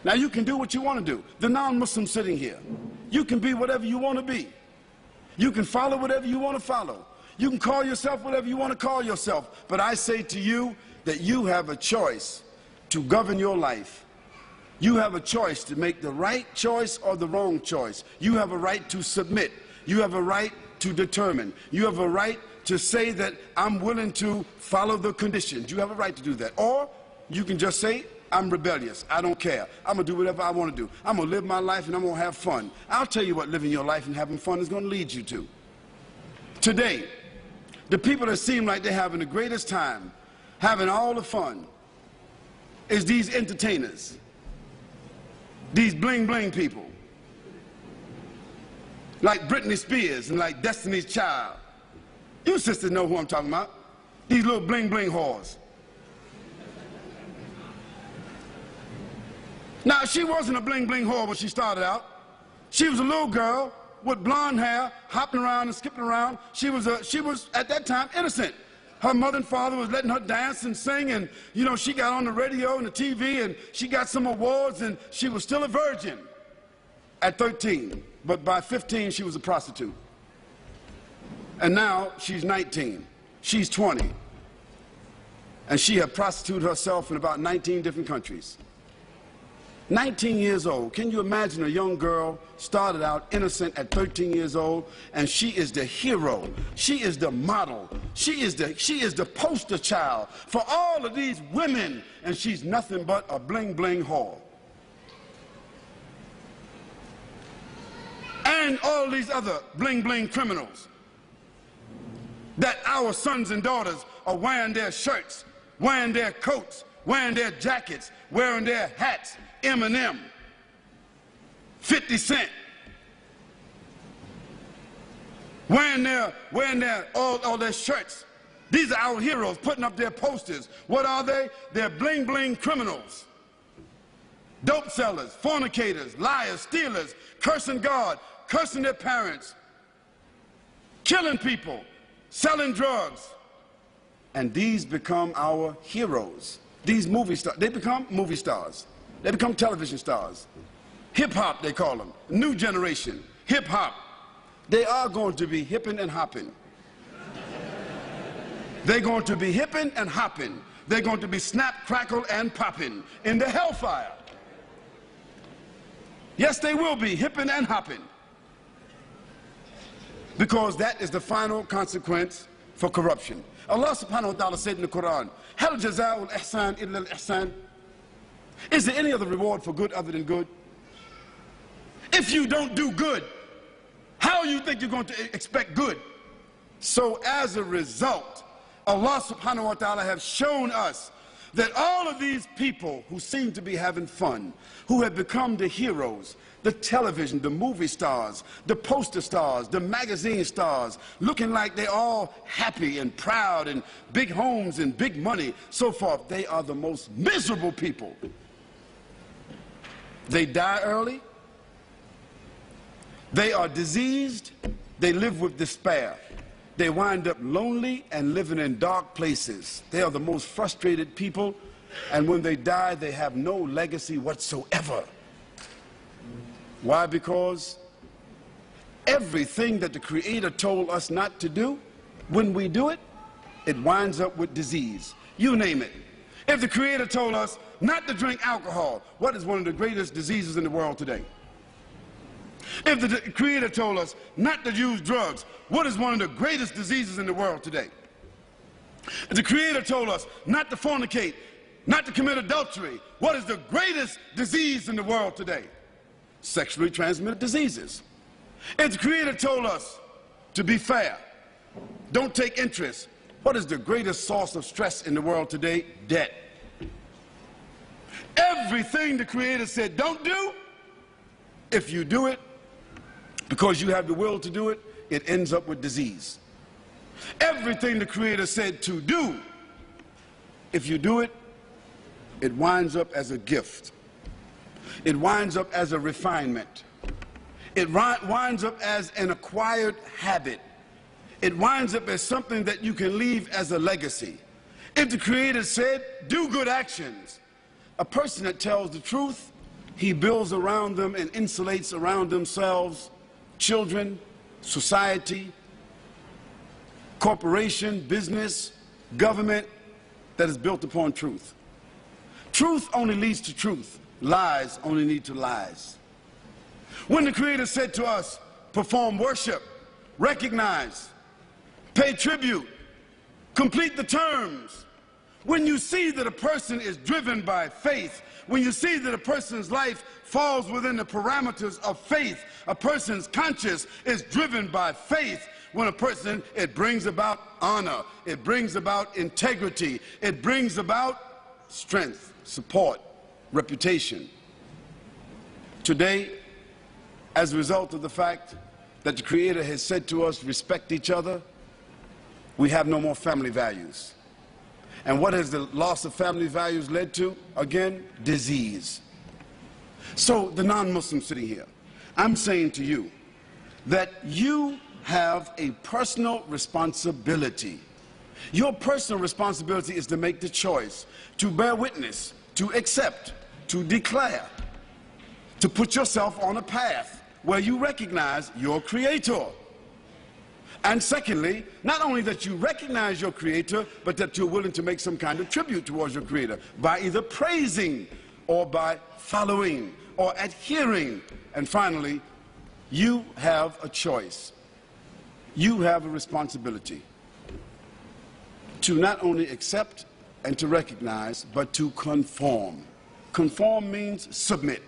Now you can do what you want to do. The non-Muslim sitting here, you can be whatever you want to be. You can follow whatever you want to follow. You can call yourself whatever you want to call yourself. But I say to you that you have a choice to govern your life. You have a choice to make the right choice or the wrong choice. You have a right to submit. You have a right to determine. You have a right to say that I'm willing to follow the conditions. You have a right to do that. Or you can just say, I'm rebellious. I don't care. I'm going to do whatever I want to do. I'm going to live my life and I'm going to have fun. I'll tell you what living your life and having fun is going to lead you to. Today, the people that seem like they're having the greatest time, having all the fun, is these entertainers, these bling-bling people, like Britney Spears and like Destiny's Child. You sisters know who I'm talking about. These little bling-bling whores. Now, she wasn't a bling-bling whore when she started out. She was a little girl with blonde hair, hopping around and skipping around. She was, at that time, innocent. Her mother and father was letting her dance and sing, and, you know, she got on the radio and the TV, and she got some awards, and she was still a virgin at 13. But by 15, she was a prostitute. And now she's 19. She's 20. And she had prostituted herself in about 19 different countries. 19 years old. Can you imagine a young girl started out innocent at 13 years old, and she is the hero. She is the model. She is the poster child for all of these women, and she's nothing but a bling-bling whore. And all these other bling-bling criminals that our sons and daughters are wearing their shirts, wearing their coats, wearing their jackets, wearing their hats. Eminem, 50 Cent, wearing all their shirts. These are our heroes, putting up their posters. What are they? They're bling-bling criminals, dope sellers, fornicators, liars, stealers, cursing God, cursing their parents, killing people, selling drugs. And these become our heroes. These movie stars, they become movie stars. They become television stars. Hip-hop, they call them. New generation. Hip-hop. They are going to be hipping and hopping. They're going to be hipping and hopping. They're going to be snap, crackle, and popping in the hellfire. Yes, they will be hipping and hopping. Because that is the final consequence for corruption. Allah subhanahu wa ta'ala said in the Quran, Hal jaza'ul ihsan illa al-ihsan. Is there any other reward for good other than good? If you don't do good, how do you think you're going to expect good? So as a result, Allah subhanahu wa ta'ala has shown us that all of these people who seem to be having fun, who have become the heroes, the television, the movie stars, the poster stars, the magazine stars, looking like they're all happy and proud and big homes and big money, so forth, they are the most miserable people. They die early, they are diseased, they live with despair. They wind up lonely and living in dark places. They are the most frustrated people, and when they die, they have no legacy whatsoever. Why? Because everything that the Creator told us not to do, when we do it, it winds up with disease. You name it. If the Creator told us not to drink alcohol, what is one of the greatest diseases in the world today? If the Creator told us not to use drugs, what is one of the greatest diseases in the world today? If the Creator told us not to fornicate, not to commit adultery, what is the greatest disease in the world today? Sexually transmitted diseases. If the Creator told us to be fair, don't take interest, what is the greatest source of stress in the world today? Debt. Everything the Creator said don't do, if you do it because you have the will to do it, it ends up with disease. Everything the Creator said to do, if you do it, it winds up as a gift. It winds up as a refinement. It winds up as an acquired habit. It winds up as something that you can leave as a legacy. If the Creator said, do good actions, a person that tells the truth, He builds around them and insulates around themselves children, society, corporation, business, government that is built upon truth. Truth only leads to truth. Lies only lead to lies. When the Creator said to us, perform worship, recognize, pay tribute, complete the terms, when you see that a person is driven by faith, when you see that a person's life falls within the parameters of faith, a person's conscience is driven by faith, when a person, it brings about honor, it brings about integrity, it brings about strength, support, reputation. Today, as a result of the fact that the Creator has said to us, respect each other, we have no more family values. And what has the loss of family values led to? Again, disease. So the non-Muslim sitting here, I'm saying to you that you have a personal responsibility. Your personal responsibility is to make the choice, to bear witness, to accept, to declare, to put yourself on a path where you recognize your Creator. And secondly, not only that you recognize your Creator, but that you're willing to make some kind of tribute towards your Creator by either praising or by following or adhering. And finally, you have a choice. You have a responsibility to not only accept and to recognize, but to conform. Conform means submit.